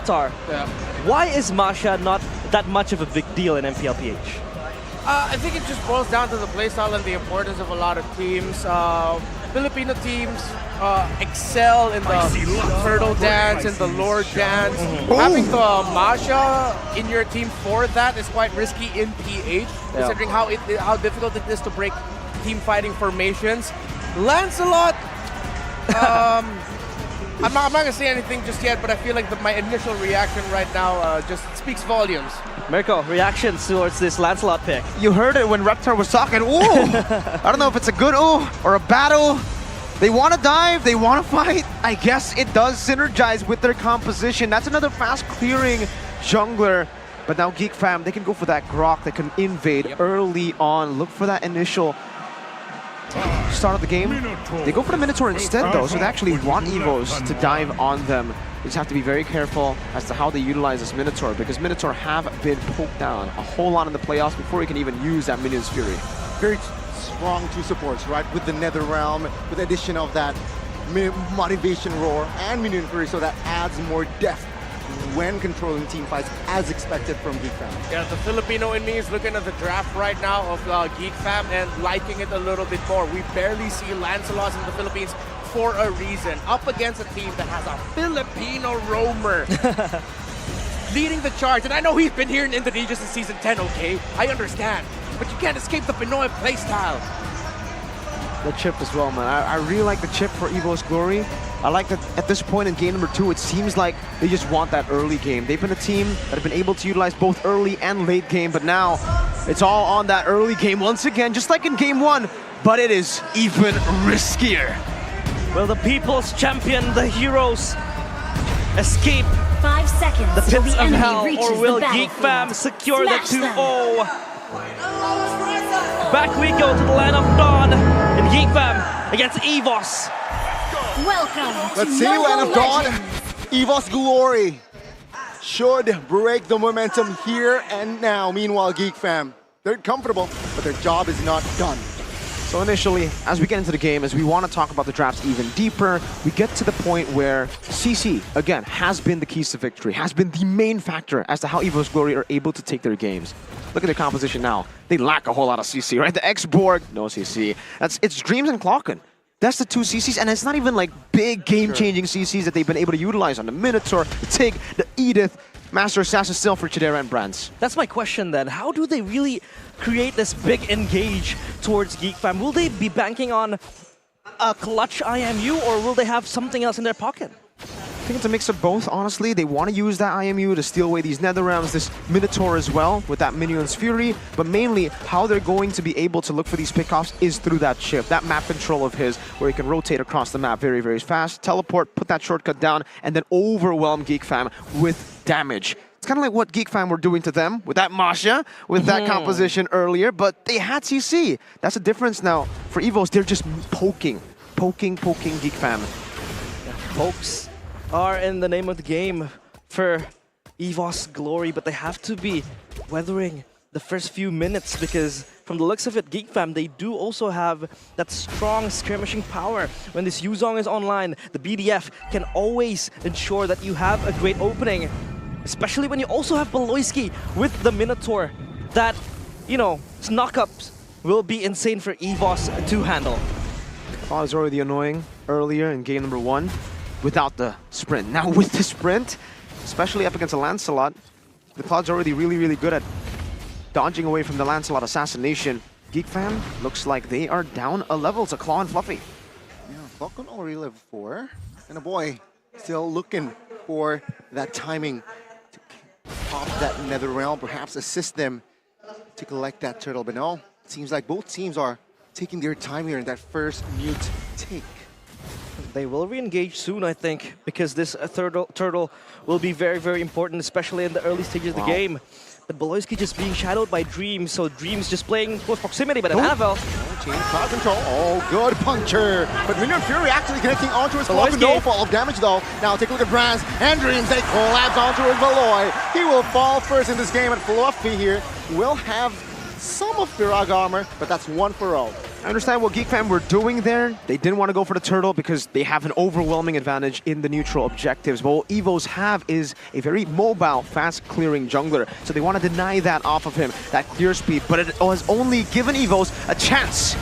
Reptar. Yeah. Why is Masha not that much of a big deal in MPLPH? I think it just boils down to the playstyle and the importance of a lot of teams. Filipino teams excel in the turtle dance and the lord dance. Having the Masha in your team for that is quite risky in PH, considering how difficult it is to break team fighting formations. Lancelot, I'm not gonna say anything just yet, but I feel like my initial reaction right now just speaks volumes. Mirko, reactions towards this Lancelot pick? You heard it when Reptar was talking. Ooh! I don't know if it's a good ooh or a bad ooh. They want to dive, they want to fight. I guess it does synergize with their composition. That's another fast clearing jungler. But now Geek fam, they can go for that Grok. They can invade early on. Look for that initial start of the game. They go for the Minotaur instead though, so they actually want Evos to dive on them. They just have to be very careful as to how they utilize this Minotaur, because Minotaur have been poked down a whole lot in the playoffs before he can even use that Minion's Fury. Very strong two supports, right? With the Nether Realm, with the addition of that Motivation Roar and Minion Fury, so that adds more depth when controlling team fights as expected from Geek fam. Yeah, the Filipino in me is looking at the draft right now of Geek fam and liking it a little bit more. We barely see Lancelots in the Philippines for a reason. Up against a team that has a Filipino roamer leading the charge. And I know he's been here in Indonesia since season 10, okay? I understand. But you can't escape the Pinoy playstyle. The chip as well, man. I really like the chip for Evos Glory. I like that at this point in game number 2, it seems like they just want that early game. They've been a team that have been able to utilize both early and late game, but now it's all on that early game once again, just like in game 1, but it is even riskier. Will the people's champion, the heroes, escape 5 seconds the till pits the of enemy hell, reaches or will the Geek battlefield. fam secure the Smash them. 2-0? Back we go to the line of dawn in Geek fam against Evos. Welcome Let's to see, Mobile Land of Dawn. Legends. Evos Glory should break the momentum here and now. Meanwhile, Geek fam, they're comfortable, but their job is not done. So initially, as we get into the game, as we want to talk about the drafts even deeper, we get to the point where CC, again, has been the keys to victory, has been the main factor as to how Evos Glory are able to take their games. Look at their composition now. They lack a whole lot of CC, right? The X-Borg, no CC. It's Dreams and Clocken. That's the 2 CCs, and it's not even like big game-changing CCs that they've been able to utilize on the Minotaur, the Tig, the Edith, Master Assassin still for Chidera and Brands. That's my question then. How do they really create this big engage towards Geek fam? Will they be banking on a clutch IMU, or will they have something else in their pocket? I think it's a mix of both, honestly. They want to use that IMU to steal away these Netherrealms, this Minotaur as well, with that Minion's Fury, but mainly how they're going to be able to look for these pickoffs is through that chip, that map control of his, where he can rotate across the map very, very fast, teleport, put that shortcut down, and then overwhelm Geek fam with damage. It's kind of like what Geek fam were doing to them with that Masha, with that composition earlier, but they had CC. That's the difference now. For Evos, they're just poking Geek fam. Pokes are in the name of the game for Evos Glory, but they have to be weathering the first few minutes, because from the looks of it, Geek fam, they do also have that strong skirmishing power. When this Yuzong is online, the BDF can always ensure that you have a great opening, especially when you also have Beloyski with the Minotaur. That, you know, knock-ups will be insane for Evos to handle. Claw is already annoying earlier in game number 1 without the sprint. Now with the sprint, especially up against a Lancelot, the Cloud's already really, really good at dodging away from the Lancelot assassination. Geek fam looks like they are down a level to Claw and Fluffy. Yeah, Falcon already level 4, and a boy still looking for that timing to pop that Nether Realm, perhaps assist them to collect that turtle. But no, it seems like both teams are taking their time here in that first mute take. They will re-engage soon, I think, because this turtle will be very, very important, especially in the early stages of the game. But Beloyski just being shadowed by Dreams, so Dreams just playing close proximity, but an Annabelle. Chain cloud control. Oh, good puncture. But Minion Fury actually connecting onto his Beloy. No fall of damage though. Now take a look at Brands and Dreams. They collapse onto his Beloy. He will fall first in this game, and Fluffy here will have some of Pirag armor, but that's 1 for 0. I understand what Geek Fam were doing there. They didn't want to go for the turtle because they have an overwhelming advantage in the neutral objectives. But what Evos have is a very mobile, fast-clearing jungler. So they want to deny that off of him, that clear speed. But it has only given Evos a chance.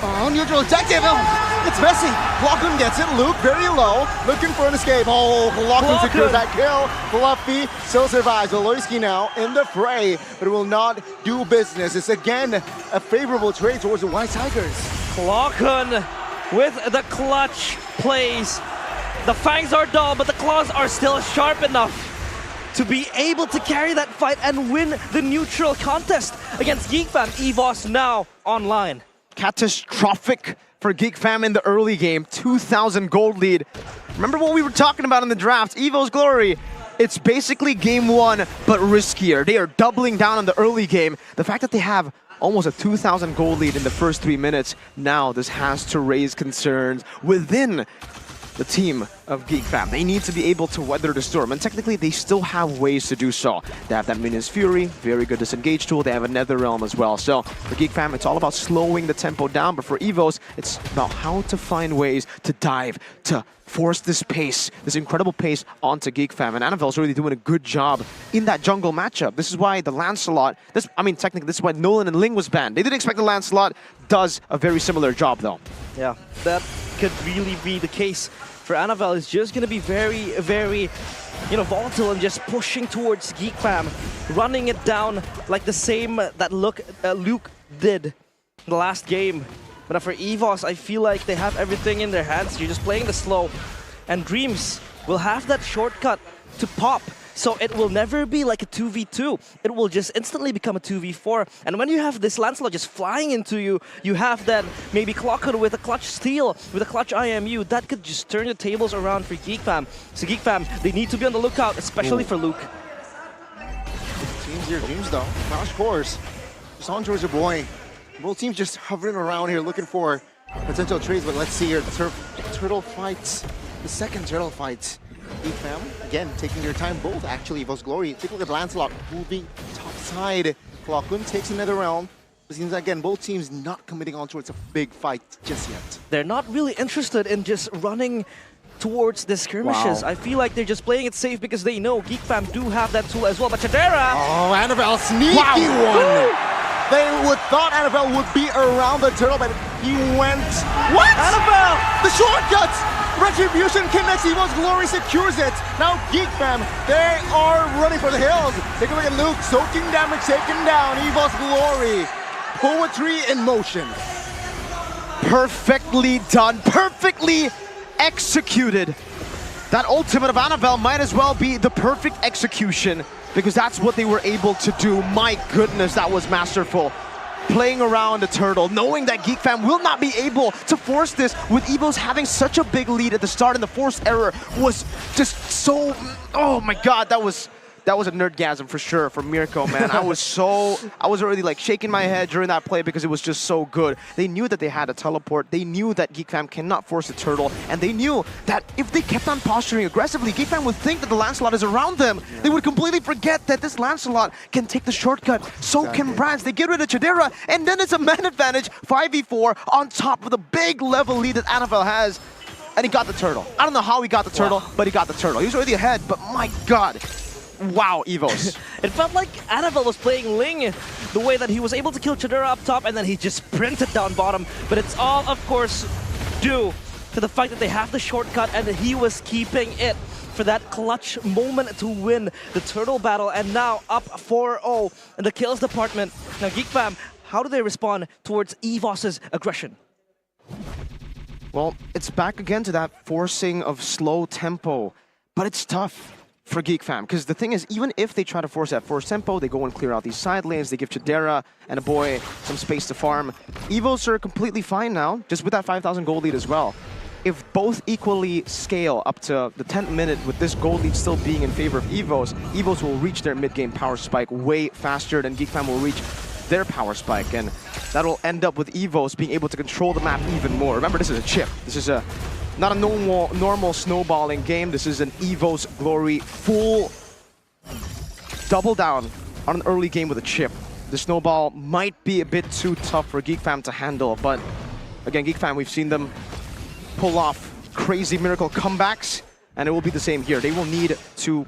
Oh, neutral objective. Oh, it's messy. Lockun gets it. Luke very low, looking for an escape. Oh, Lockun secures that kill. Fluffy still survives. Oloyski now in the fray, but it will not do business. It's again a favorable trade towards the White Tigers. Lockun with the clutch plays. The fangs are dull, but the claws are still sharp enough to be able to carry that fight and win the neutral contest against Geek Fam. Evos now online. Catastrophic for Geek Fam in the early game. 2,000 gold lead. Remember what we were talking about in the draft, Evo's Glory. It's basically game one, but riskier. They are doubling down on the early game. The fact that they have almost a 2,000 gold lead in the first 3 minutes, now this has to raise concerns within the team of Geek Fam. They need to be able to weather the storm, and technically they still have ways to do so. They have that Minion's Fury, very good disengage tool. They have a Nether Realm as well. So for Geek Fam, it's all about slowing the tempo down, but for Evos, it's about how to find ways to dive, to force this pace, this incredible pace onto Geek Fam. And Anavel's really doing a good job in that jungle matchup. This is why the Lancelot, technically this is why Nolan and Ling was banned. They didn't expect the Lancelot, does a very similar job though. Yeah, that could really be the case. For Anavel, is just going to be very, very, volatile and just pushing towards Geek Fam, running it down like the same that Luke did in the last game. But for Evos, I feel like they have everything in their hands. You're just playing the slow, and Dreams will have that shortcut to pop. So it will never be like a 2v2. It will just instantly become a 2v4. And when you have this Lancelot just flying into you, you have then maybe Clockhood with a clutch steal, with a clutch IMU. That could just turn the tables around for Geek Fam. So Geek Fam, they need to be on the lookout, especially for Luke. Teams here, Dreams though. Crash course. Just on towards your boy. Both teams just hovering around here looking for potential trades, but let's see here. The turtle fights. The second turtle fight. Geek Fam, again, taking their time, both actually, Evos Glory. Take a look at Lancelot moving top side. Lockun takes another round. It seems again, both teams not committing on towards a big fight just yet. They're not really interested in just running towards the skirmishes. Wow. I feel like they're just playing it safe because they know Geek Fam do have that tool as well. But Chadera! Oh, Annabelle, sneaky one! They would thought Annabelle would be around the turtle, but he went... What? Annabelle! The shortcuts! Retribution connects, Evos Glory secures it. Now Geek Fam, they are running for the hills. Take a look at Luke, soaking damage, taken down. Evos Glory, poetry in motion. Perfectly done, perfectly executed. That ultimate of Annabelle might as well be the perfect execution because that's what they were able to do. My goodness, that was masterful. Playing around the turtle, knowing that Geek Fam will not be able to force this with Evos having such a big lead at the start, and the forced error was just so... Oh my god, that was a nerdgasm for sure for Mirko, man. I was already like shaking my head during that play because it was just so good. They knew that they had a teleport. They knew that Geek Fam cannot force the turtle, and they knew that if they kept on posturing aggressively, Geek Fam would think that the Lancelot is around them. Yeah. They would completely forget that this Lancelot can take the shortcut. So can Brands. They get rid of Chadera, and then it's a man advantage 5v4 on top of the big level lead that Annabelle has. And he got the turtle. I don't know how he got the turtle, but he got the turtle. He was already ahead, but my god. Wow, Evos. It felt like Annabelle was playing Ling, the way that he was able to kill Chadera up top and then he just sprinted down bottom. But it's all, of course, due to the fact that they have the shortcut and he was keeping it for that clutch moment to win the turtle battle. And now up 4-0 in the kills department. Now, Geek Fam, how do they respond towards Evos' aggression? Well, it's back again to that forcing of slow tempo, but it's tough for Geek Fam, because the thing is, even if they try to force that forced tempo, they go and clear out these side lanes, they give Chadera and a boy some space to farm. Evos are completely fine now, just with that 5,000 gold lead as well. If both equally scale up to the 10th minute with this gold lead still being in favor of Evos, Evos will reach their mid-game power spike way faster than Geek Fam will reach their power spike, and that'll end up with Evos being able to control the map even more. Remember, this is a chip. This is not a normal snowballing game. This is an Evos Glory full double down on an early game with a chip. the snowball might be a bit too tough for Geek Fam to handle, but again, Geek Fam, we've seen them pull off crazy miracle comebacks, and it will be the same here. They will need to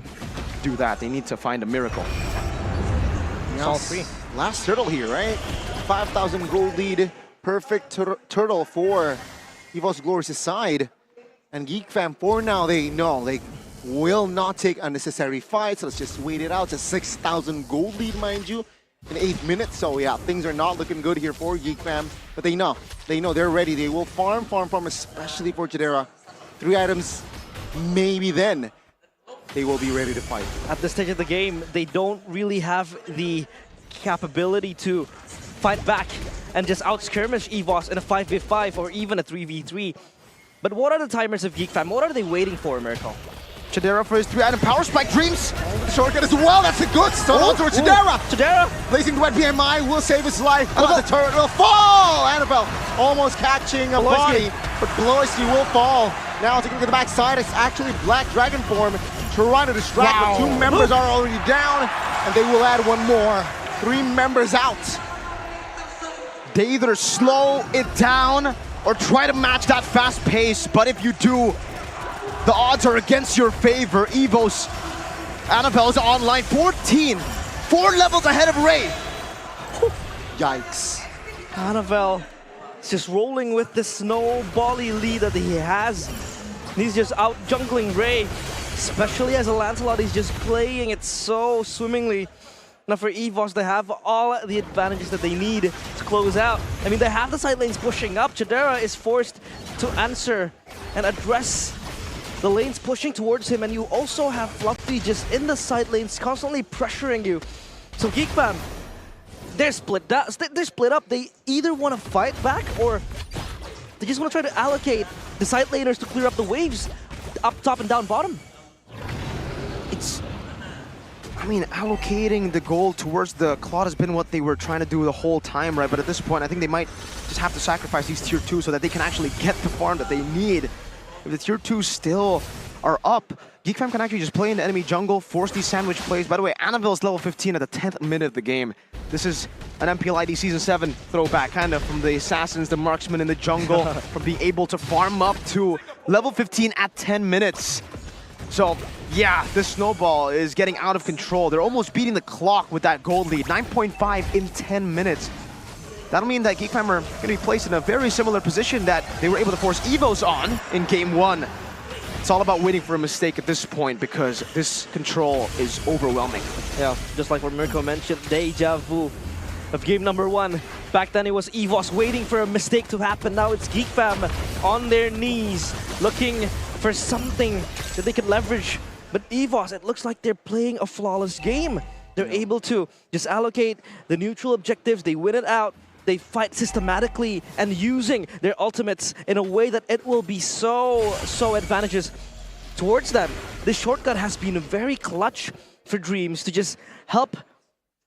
do that. They need to find a miracle. Yes. All three. Last turtle here, right? 5,000 gold lead. Perfect turtle for Evos Glory's side. And Geek Fam, for now, they know they will not take unnecessary fights. Let's just wait it out. It's a 6,000 gold lead, mind you, in 8 minutes. So yeah, things are not looking good here for Geek Fam. But they know they're ready. They will farm, especially for Chidera. 3 items, maybe then they will be ready to fight. At this stage of the game, they don't really have the capability to fight back and just out-skirmish Evos in a 5v5 or even a 3v3. But what are the timers of Geek Fam? What are they waiting for, Miracle? Chidera for his 3-item power spike. Dreams! The shortcut as well. That's a good start onto Chidera. Chidera! Placing the wet BMI will save his life, but the turret will fall! Annabelle almost catching a body, but Bloisky will fall. Now taking to the backside, it's actually Black Dragon form trying to distract, but 2 members are already down, and they will add 1 more. 3 members out. They either slow it down or try to match that fast pace, but if you do, the odds are against your favor. Evos, Annabelle is online, 14, 4 levels ahead of Ray. Yikes. Annabelle is just rolling with the snowbally lead that he has. He's just out jungling Ray, especially as a Lancelot. He's just playing it so swimmingly. Now for Evos, they have all the advantages that they need to close out. I mean, they have the side lanes pushing up. Chidera is forced to answer and address the lanes pushing towards him, and you also have Fluffy just in the side lanes constantly pressuring you. So Geek Fam, they're split up. They either want to fight back or they just want to try to allocate the side laners to clear up the waves up top and down bottom. I mean, allocating the gold towards the Claude has been what they were trying to do the whole time, right? But at this point, I think they might just have to sacrifice these tier 2 so that they can actually get the farm that they need. If the tier 2 still are up, Geek Fam can actually just play in the enemy jungle, force these sandwich plays. By the way, Annabelle is level 15 at the 10th minute of the game. This is an MPLID Season 7 throwback, kind of, from the assassins, the marksmen in the jungle, from being able to farm up to level 15 at 10 minutes. So, yeah, this snowball is getting out of control. They're almost beating the clock with that gold lead, 9.5 in 10 minutes. That'll mean that Geek Fam are going to be placed in a very similar position that they were able to force Evos on in Game 1. It's all about waiting for a mistake at this point because this control is overwhelming. Yeah, just like what Mirko mentioned, deja vu of game number 1. Back then it was Evos waiting for a mistake to happen. Now it's Geek Fam on their knees looking for something that they could leverage. But Evos, it looks like they're playing a flawless game. They're able to just allocate the neutral objectives, they win it out, they fight systematically and using their ultimates in a way that it will be so advantageous towards them. This shortcut has been very clutch for Dreams to just help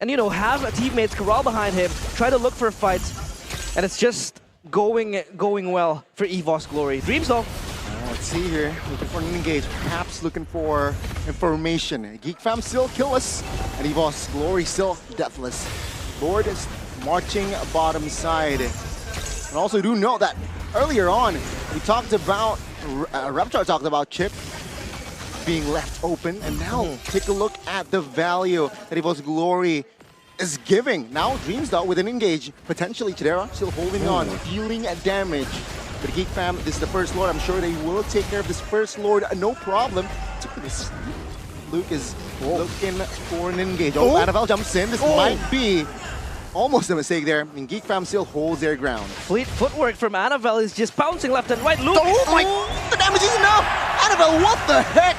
and, you know, have teammates corral behind him, try to look for fights, and it's just going well for Evos Glory. Dreams though. Let's see here, looking for an engage, perhaps looking for information. Geek Fam still killless, and Evos Glory still deathless. Lord is marching bottom side. And also do know that earlier on, we talked about, Reptar talked about Chip being left open, and now take a look at the value that Evos Glory is giving. Now Dreams though with an engage, potentially Chidera still holding on, dealing damage. But Geek Fam, this is the first Lord. I'm sure they will take care of this first Lord, no problem. Luke is looking for an engage. Oh, Annabelle jumps in. This might be almost a mistake there. And Geek Fam still holds their ground. Fleet footwork from Annabelle is just bouncing left and right. Luke! Oh my, the damage is enough! Annabelle, what the heck?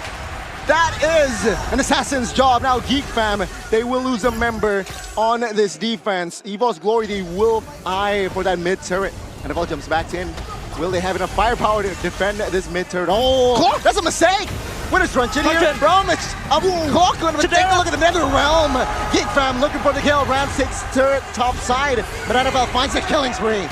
That is an assassin's job. Now Geek Fam, they will lose a member on this defense. Evos Glory, they will eye for that mid turret. Annabelle jumps back in. Will they have enough firepower to defend this mid turret? Oh, Clock, that's a mistake! Winner's Crunch in here from Clock, going to take a look at the Nether Realm. Geek Fam looking for the kill. Rams takes turret top side, but Annabelle finds a killing spree.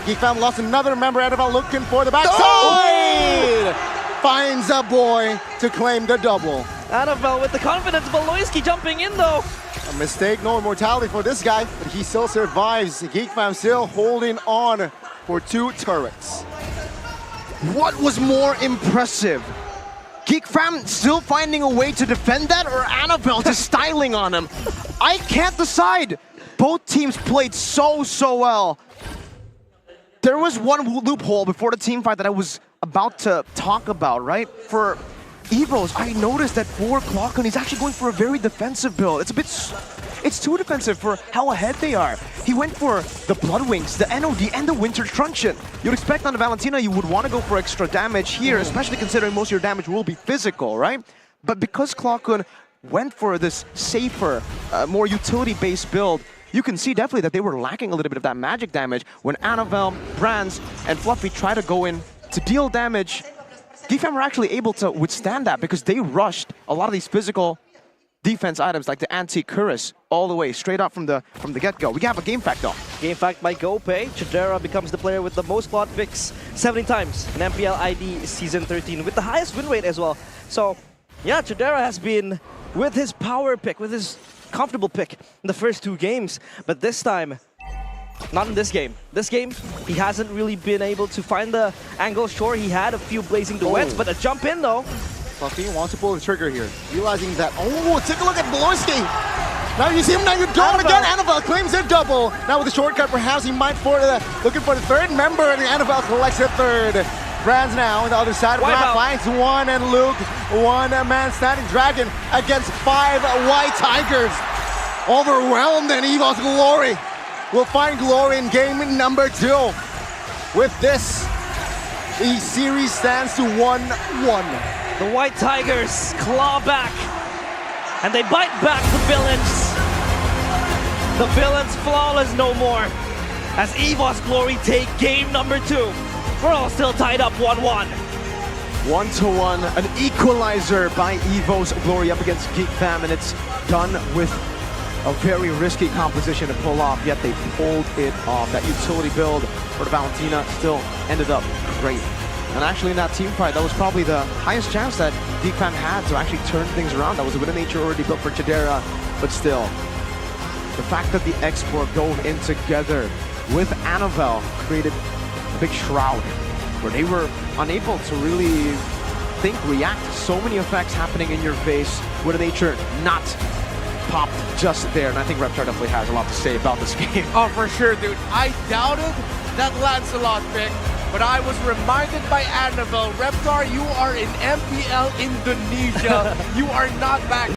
Geek Fam lost another member. Annabelle looking for the backside. Finds a boy to claim the double. Annabelle with the confidence. Valoisky jumping in though. A mistake, no immortality for this guy, but he still survives. Geek fam still holding on for 2 turrets. What was more impressive? Geek fam still finding a way to defend that, or Annabelle just styling on him? I can't decide. Both teams played so well. There was one loophole before the team fight that I was about to talk about, right? For Evos, I noticed that for Clockon, he's actually going for a very defensive build. It's too defensive for how ahead they are. He went for the Bloodwings, the NOD, and the Winter Truncheon. You'd expect on the Valentina you would want to go for extra damage here, especially considering most of your damage will be physical, right? But because Clockon went for this safer, more utility-based build, you can see definitely that they were lacking a little bit of that magic damage. When Annabelle, Brands, and Fluffy try to go in to deal damage, Geek fam were actually able to withstand that because they rushed a lot of these physical defense items like the anti-Cuirass all the way straight up from the get-go. We have a game fact though. Game fact by GoPay. Chidera becomes the player with the most quad picks 70 times in MPL ID Season 13 with the highest win rate as well. So yeah, Chidera has been with his power pick, with his comfortable pick in the first 2 games, but this time, not in this game. This game, he hasn't really been able to find the angle. Sure, he had a few blazing duets, but a jump in though. Fluffy wants to pull the trigger here, realizing that, oh, take a look at Bolorski. Now you see him, now you're going again. Annabelle claims a double. Now with the shortcut, perhaps he might looking for the 3rd member, and Annabelle collects the 3rd. Brands now on the other side. Brand finds 1, and Luke, 1 man standing dragon against 5 white tigers. Overwhelmed, and Evos Glory will find glory in game number 2. With this, the series stands to 1-1. The White Tigers claw back, and they bite back the villains. The villains flawless no more, as Evos Glory take game number 2. We're all still tied up 1-1. 1-1, an equalizer by Evos Glory up against Geek fam, and it's done with a very risky composition to pull off, yet they pulled it off. That utility build for the Valentina still ended up great. And actually in that team fight, that was probably the highest chance that Geek fam had to actually turn things around. That was a bit of nature already built for Chidera, but still. The fact that the export dove in together with Annabelle created a big shroud where they were unable to really react to so many effects happening in your face with a nature not popped just there. And I think Reptar definitely has a lot to say about this game. Oh, for sure, dude. I doubted that Lancelot pick, but I was reminded by Annabelle, Reptar, you are in MPL Indonesia. You are not back.